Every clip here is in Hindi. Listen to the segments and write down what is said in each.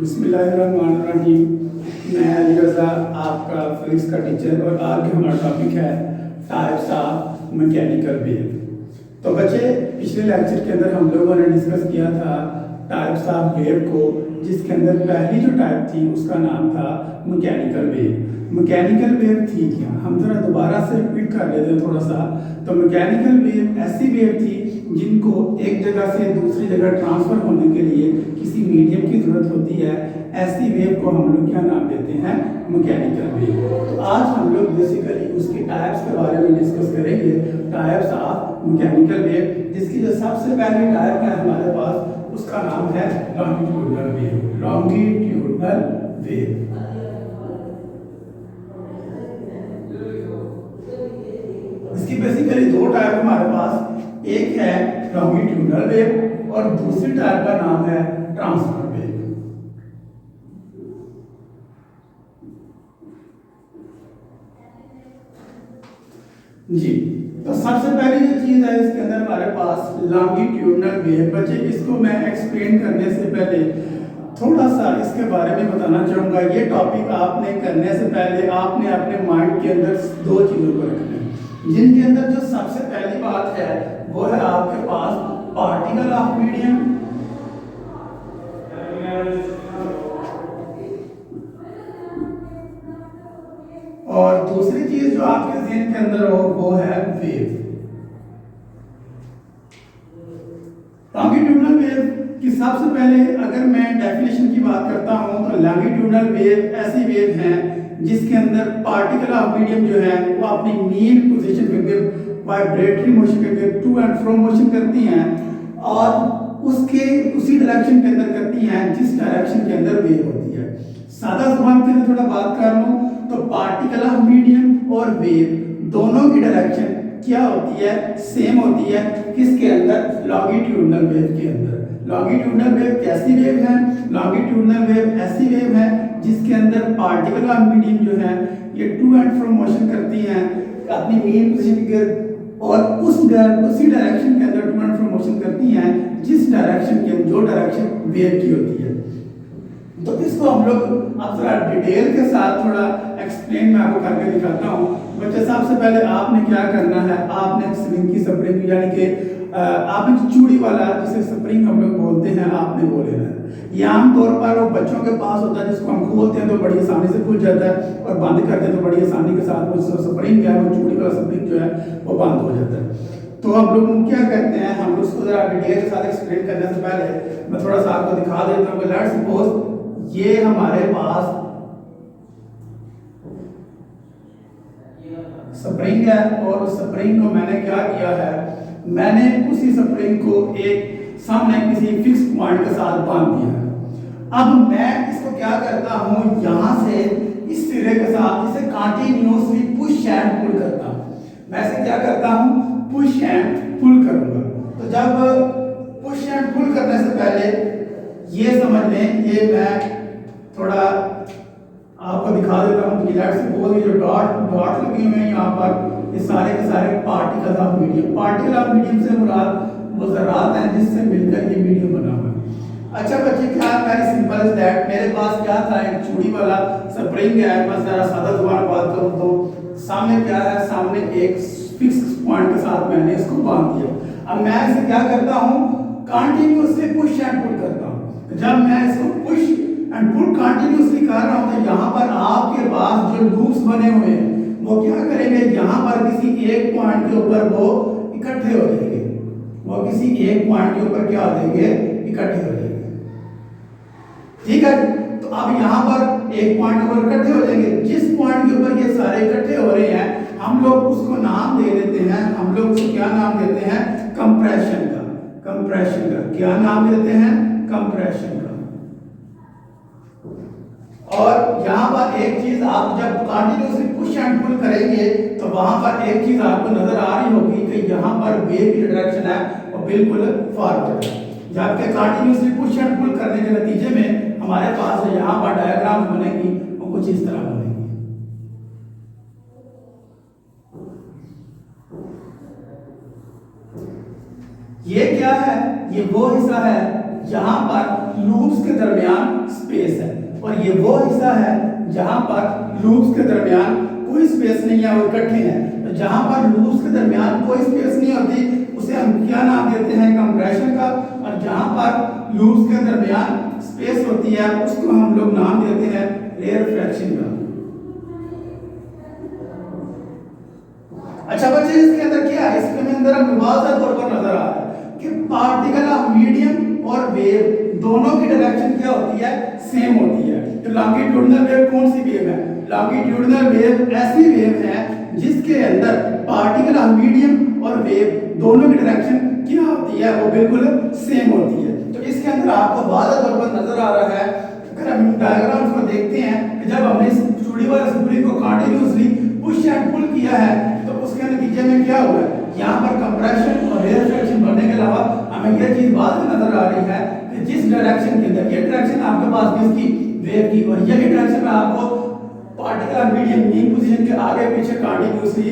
बिस्मिल्लाहिर्रहमानिर्रहीम। मैं अली रज़ा, आपका फिजिक्स का टीचर, और आज हमारा टॉपिक है टाइप्स ऑफ मैकेनिकल वेव। तो बच्चे, पिछले लेक्चर के अंदर हम लोगों ने डिस्कस किया था टाइप्स ऑफ वेव को, जिसके अंदर पहली जो टाइप थी उसका नाम था मैकेनिकल वेव। मैकेनिकल वेव थी क्या, हम ज़रा दोबारा से रिपीट कर लेते हैं थोड़ा सा। तो मैकेनिकल वेव ऐसी वेव थी जिनको एक जगह से दूसरी जगह ट्रांसफ़र होने के लिए किसी मीडियम की ज़रूरत होती है। ऐसी वेव को हम लोग क्या नाम देते हैं, मैकेनिकल वेव। तो आज हम लोग बेसिकली उसके टाइप्स के बारे में डिस्कस करेंगे, टाइप्स ऑफ मैकेनिकल वेव, जिसकी जो सबसे पहली टाइप है हमारे पास, उसका नाम है लॉन्गिट्यूडनल वेव। Longitudinal wave. इसकी बेसिकली दो टाइप हमारे पास, एक है लॉन्गिट्यूडनल वेव और दूसरी टाइप का नाम है ट्रांसफर वेव। जी, तो सबसे पहली जो चीज है इसके अंदर हमारे पास लॉन्गिट्यूडनल वेव। बच्चे, इसको मैं एक्सप्लेन करने से पहले थोड़ा सा इसके बारे में बताना चाहूँगा। ये टॉपिक आपने करने से पहले आपने अपने माइंड के अंदर दो चीज़ों को रखना है, जिनके अंदर जो सबसे पहली बात है वो है आपके पास पार्टिकल ऑफ मीडियम, और दूसरी चीज जो आपके ज़हन के अंदर हो वो है वेव। लॉन्गिट्यूडनल वेव की सबसे पहले अगर मैं डेफिनेशन की बात करता हूं तो लॉन्गिट्यूडनल वेव ऐसी वेव है जिसके अंदर पार्टिकल ऑफ मीडियम जो है वो अपनी मीन पोजीशन पे वाइब्रेटरी मोशन करके टू एंड फ्रो मोशन करती हैं, और उसके उसी डायरेक्शन के अंदर करती हैं जिस डायरेक्शन के अंदर वेव होती है। सादा जुबान के अंदर थोड़ा बात कर लूं तो पार्टिकल ऑफ मीडियम और वेव दोनों की डायरेक्शन क्या होती है, सेम होती है। किसके अंदर, लॉन्गिट्यूडनल वेव के अंदर। लॉन्गिट्यूडनल वेव कैसी वेव है, लॉन्गिट्यूडनल वेव ऐसी वेव है जिसके अंदर पार्टिकल ऑफ मीडियम जो है ये टू एंड फ्रो मोशन करती हैं अपनी मेन पोजीशन के, और उसी डायरेक्शन के अंदर टू एंड फ्रो मोशन करती हैं जिस डायरेक्शन के, जो डायरेक्शन वेव की होती है। तो इसको हम लोग अब जरा डिटेल के साथ थोड़ा एक्सप्लेन मैं आपको करके दिखाता हूँ। बच्चे, सबसे पहले आपने क्या करना है, आपने स्प्रिंग की स्प्रिंग यानी कि आपने चूड़ी वाला जिसे स्प्रिंग हम लोग बोलते हैं, आपने वो लेना है। ये आमतौर पर वो बच्चों के पास होता है जिसको हम खोलते हैं तो बड़ी आसानी से खुल जाता है, और बंद करते हैं तो बड़ी आसानी के साथ वो स्प्रिंग है, वो चूड़ी वाला स्प्रिंग जो है वो बंद हो जाता है। तो हम लोग क्या करते हैं, हम उसको जरा डिटेल के साथ एक्सप्लेन करने से पहले मैं थोड़ा सा आपको दिखा देता हूँ। लेट्स सपोज ये हमारे पास स्प्रिंग है, और उस स्प्रिंग को मैंने क्या किया है, मैंने उसी स्प्रिंग को एक सामने किसी फिक्स पॉइंट के साथ बांध दिया है। अब मैं इसको क्या करता हूं, यहां से इस सिरे के साथ इसे कंटिन्यूअसली पुश एंड पुल करता हूं। मैं इसे क्या करता हूं, पुश एंड पुल करूंगा। तो जब पुश एंड पुल करने से पहले ये समझ लें, ये मैं थोड़ा आपको दिखा देता हूँ कि लेट्स सपोज ये जो डॉट लगे हुए हैं यहाँ पर, ये सारे के सारे particle of medium. Particle of medium से मुराद वो ज़रात हैं जिससे मिलकर ये मीडियम बना हुआ है। अच्छा बच्चे, क्या वेरी सिंपल इज दैट, मेरे पास क्या था, एक चूड़ी वाला स्प्रिंग है। बस जरा सादा जुबान बात करूँ तो सामने क्या है, सामने एक फिक्स पॉइंट के साथ मैंने इसको बांध दिया। अब मैं इसे क्या करता हूँ, कंटिन्यूअसली पुश एंड पुल करता हूँ। जब मैं इसको पुश एंड पुल कंटिन्यूअसली कर रहा हूं तो यहाँ पर आपके पास जो लूप्स बने हुए हैं वो क्या करेंगे, यहाँ पर किसी एक पॉइंट के ऊपर वो इकट्ठे हो जाएंगे। वो किसी एक पॉइंट के ऊपर क्या हो जाएंगे, इकट्ठे हो जाएंगे। ठीक है, तो अब यहाँ पर एक पॉइंट के ऊपर इकट्ठे हो जाएंगे। जिस पॉइंट के ऊपर ये सारे इकट्ठे हो रहे हैं हम लोग उसको नाम दे देते हैं, हम लोग उसको क्या नाम देते हैं, कंप्रेशन का। कंप्रेशन का क्या नाम देते हैं, कंप्रेशन का। और यहाँ पर एक चीज आप जब कंटिन्यूअसली पुश एंड पुल करेंगे तो वहां पर एक चीज आपको नजर आ रही होगी कि यहाँ पर वेव की डायरेक्शन है वो बिल्कुल फॉरवर्ड है। जबकि कंटिन्यूअसली पुश एंड पुल करने के नतीजे में हमारे पास यहाँ पर डायग्राम बनेगी वो कुछ इस तरह बनेगी। ये क्या है, ये वो हिस्सा है जहां पर लूप्स के दरमियान स्पेस है, और ये वो हिस्सा है जहां पर लूप्स के दरमियान कोई स्पेस नहीं है, वो इकट्ठे हैं। तो जहां पर लूप्स के दरमियान कोई स्पेस नहीं होती उसे हम क्या नाम देते हैं, कंप्रेशन का, और जहां पर लूप्स के दरमियान स्पेस होती है उसको हम लोग नाम देते हैं रेयरफैक्शन का। अच्छा बच्चे, इसके अंदर क्या है, इसके अंदर हम वाज़ह तौर पर नजर आ रहा है कि पार्टिकल ऑफ मीडियम और वेव दोनों की डायरेक्शन क्या होती है, सेम होती है। तो लॉन्गिट्यूडिनल वेव कौन सी वेव है, लॉन्गिट्यूडिनल वेव ऐसी वेव है जिसके अंदर पार्टिकल ऑफ मीडियम और वेव दोनों की डायरेक्शन क्या होती है, वो बिल्कुल सेम होती है। तो इसके अंदर आपको वाज़ह तौर पर नजर आ रहा है, अगर हम डायग्राम्स को देखते हैं कि जब हमने इस चूड़ी वाले स्प्रिंग को कंटीन्यूअसली पुश एंड पुल किया है तो उसके नतीजे में क्या हुआ है, यहाँ पर कंप्रेशन और रेयरफैक्शन बढ़ने के अलावा हमें यह चीज बात नजर आ रही है कि जिस डायरेक्शन के अंदर ये डायरेक्शन आपके पास किसकी, वेव की, और यही डायरेक्शन में आपको पार्टिकल मीडियम मीन पोजीशन के आगे पीछे कंटीन्यूअसली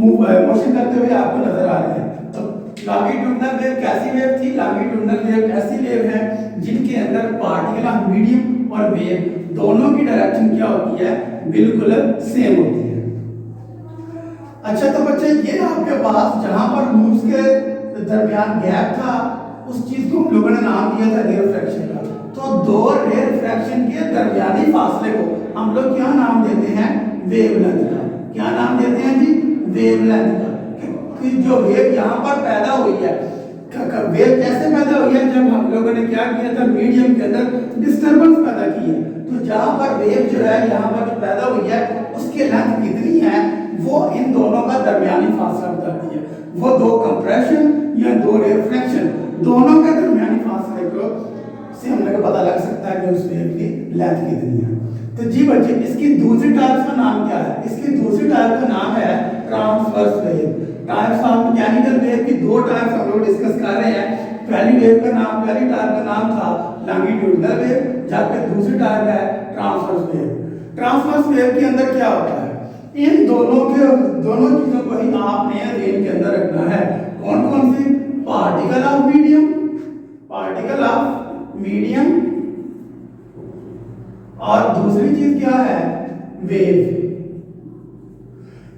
मोशन करते हुए आपको नजर आ रहे हैं। तो लॉन्गिट्यूडिनल वेव कैसी वेव थी, लॉन्गिट्यूडिनल वेव ऐसी वेव है जिनके अंदर पार्टिकल ऑफ मीडियम और वेव दोनों की डायरेक्शन क्या होती है, बिल्कुल सेम होती है। अच्छा तो बच्चे, ये आपके पास जहां पर लूप्स के दरमियान गैप था उस चीज को हम लोगों ने नाम दिया था रेयरफैक्शन का। तो दो रेयरफैक्शन के दरमियानी फासले को हम लोग क्या नाम देते हैं, वेवलेंथ का। क्या नाम देते हैं जी, वेवलेंथ का। कि जो वेव यहाँ पर पैदा हुई है, वेव कैसे पैदा हुई है, जब हम लोगों ने क्या किया था, मीडियम के अंदर डिस्टरबेंस पैदा की है। तो जहां पर वेव जो है यहाँ पर जो पैदा हुई है उसकी लेंथ कितनी है, वो इन दोनों का दरमियानी फासला बताती है। वो दो कंप्रेशन या दो रिफ्लेक्शन दोनों के दरमियानी फासले को से हम लोग पता लग सकता है कि उस वेव की लेंथ कितनी है। तो जी बच्चे, इसकी दूसरी टाइप का नाम क्या है, इसकी दूसरी टाइप का नाम है transverse wave. Types of mechanical wave की दो टाइप्स हम लोग डिस्कस कर रहे हैं। पहली टाइप का नाम था लॉन्गिट्यूडिनल वेव, जबकि दूसरी टाइप है ट्रांसवर्स वेव। ट्रांसवर्स वेव के अंदर क्या होता है, इन दोनों चीजों को ही आपने ध्यान के अंदर रखना है। कौन कौन सी, पार्टिकल ऑफ मीडियम और दूसरी चीज क्या है, वेव।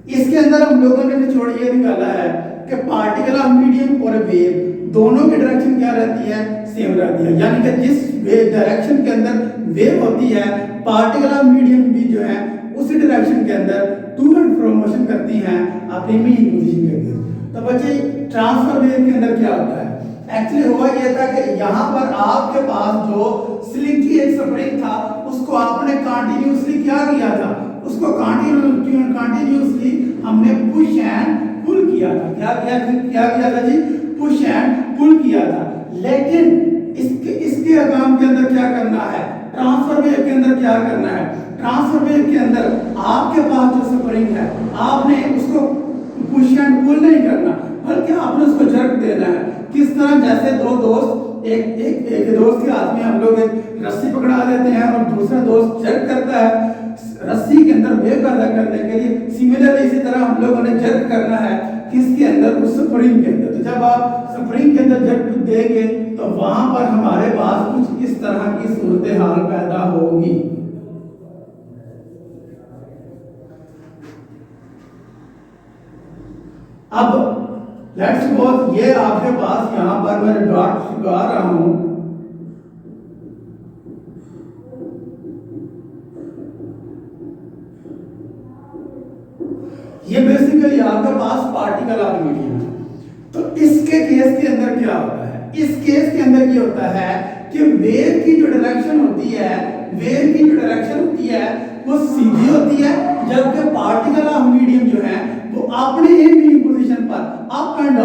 इसके अंदर हम लोगों ने निचोड़ ये निकाला है कि पार्टिकल ऑफ मीडियम और वेव दोनों की डायरेक्शन क्या रहती है, सेम रहती है। यानी कि जिस वेव डायरेक्शन के अंदर वेव होती है, पार्टिकल ऑफ मीडियम भी जो है उसी डायरेक्शन के अंदर टू एंड फ्रो मोशन करती हैं अपनी मीन पोजीशन के अंदर। तो बच्चे, ट्रांसफर वेव के अंदर क्या होता है, एक्चुअली हुआ यह था कि यहाँ पर आपके पास जो स्लिंकी एक स्प्रिंग था उसको आपने कंटिन्यूअसली क्या किया था, उसको कंटिन्यूअसली हमने पुश एंड पुल किया था। क्या किया था जी, पुश एंड पुल किया था। लेकिन इसके काम के अंदर क्या करना है, ट्रांसफर वेव के अंदर क्या करना है, ट्रांसफर वेव के अंदर आपके पास जो स्प्रिंग है आपने उसको पुश एंड पुल नहीं करना, बल्कि आपने उसको जर्क देना है। किस तरह, जैसे दो दोस्त एक दोस्त के हाथ में हम लोग एक रस्सी पकड़ा देते हैं और दूसरा दोस्त जर्क करता है रस्सी के अंदर वेव पैदा करने के लिए। सिमिलरली इसी तरह हम लोगों ने जर्क करना है किसके अंदर, उस स्प्रिंग के अंदर। तो जब आप स्प्रिंग के अंदर जर्क देंगे तो वहां पर हमारे पास कुछ इस तरह की सूरत हाल पैदा होगी। अब लेट्स सपोज ये आपके पास यहां पर मैं डॉट लगा रहा हूं, ये बेसिकली आपके पास पार्टिकल ऑफ मीडियम है। तो इसके केस के अंदर क्या होता है, इस केस के अंदर ये होता है कि वेव की जो डायरेक्शन होती है वो सीधी होती है, जबकि पार्टिकल ऑफ मीडियम जो है वो अपने मीन पोजीशन पर अप एंड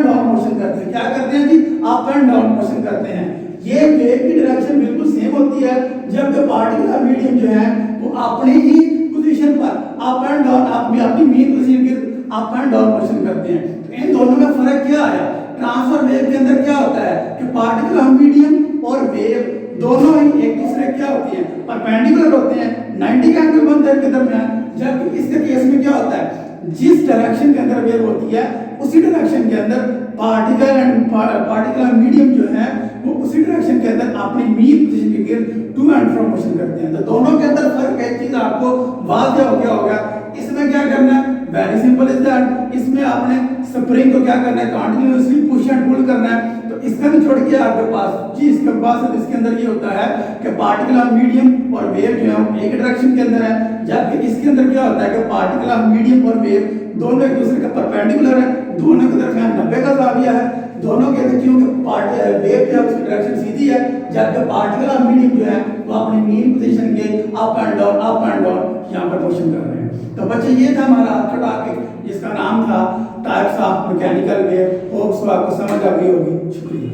डाउन मोशन करते हैं। क्या करते हैं जी, अप एंड डाउन मोशन करते हैं। ये वेव की डायरेक्शन बिल्कुल सेम होती है, जबकि पार्टिकल ऑफ मीडियम जो है वो अपने ही पोजीशन पर अप एंड डाउन अपनी मीन पोजीशन के अप एंड डाउन मोशन करते हैं। तो इन दोनों में फर्क क्या आया, ट्रांसफर वेव के अंदर क्या होता है कि पार्टिकल ऑफ मीडियम और वेव दोनों ही एक दूसरे क्या होती हैं, परपेंडिकुलर होते हैं, 90 का एंगल बनता है इनके दरमियान। जबकि इसके केस में क्या होता है, जिस डायरेक्शन के अंदर वेव होती है उसी डायरेक्शन के अंदर पार्टिकल ऑफ मीडियम जो है वो उसी डायरेक्शन के अंदर अपनी मीन पोजीशन के गिर्द टू एंड फ्रो मोशन करते हैं। तो दोनों के अंदर फर्क है, चीज आपको वाज़ेह हो गया होगा। इसमें क्या करना है, वेरी सिंपल इज दैट, इसमें आपने स्प्रिंग को क्या करना है, कंटिन्यूअसली पुश एंड पुल करना है। तो इसका भी छोड़ के आपके पास जी इसके पास इसके अंदर ये होता है कि पार्टिकल मीडियम और वेव जो है एक डायरेक्शन के अंदर है, जबकि इसके अंदर क्या होता है कि पार्टिकल मीडियम और वेव दोनों एक दूसरे के परपेंडिकुलर है, दोनों के दरमियान 90 का ज़ाविया है, दोनों के क्योंकि वेव जो है उसकी डायरेक्शन सीधी है, जबकि पार्टिकल मीडियम जो है वो अपनी मीन पोजीशन के अप एंड डाउन यहाँ पर मोशन कर रहे हैं। तो बच्चे ये था हमारा आज का टॉपिक जिसका नाम था types of mechanical wave. Hopes आपको समझ आ गई होगी। शुक्रिया।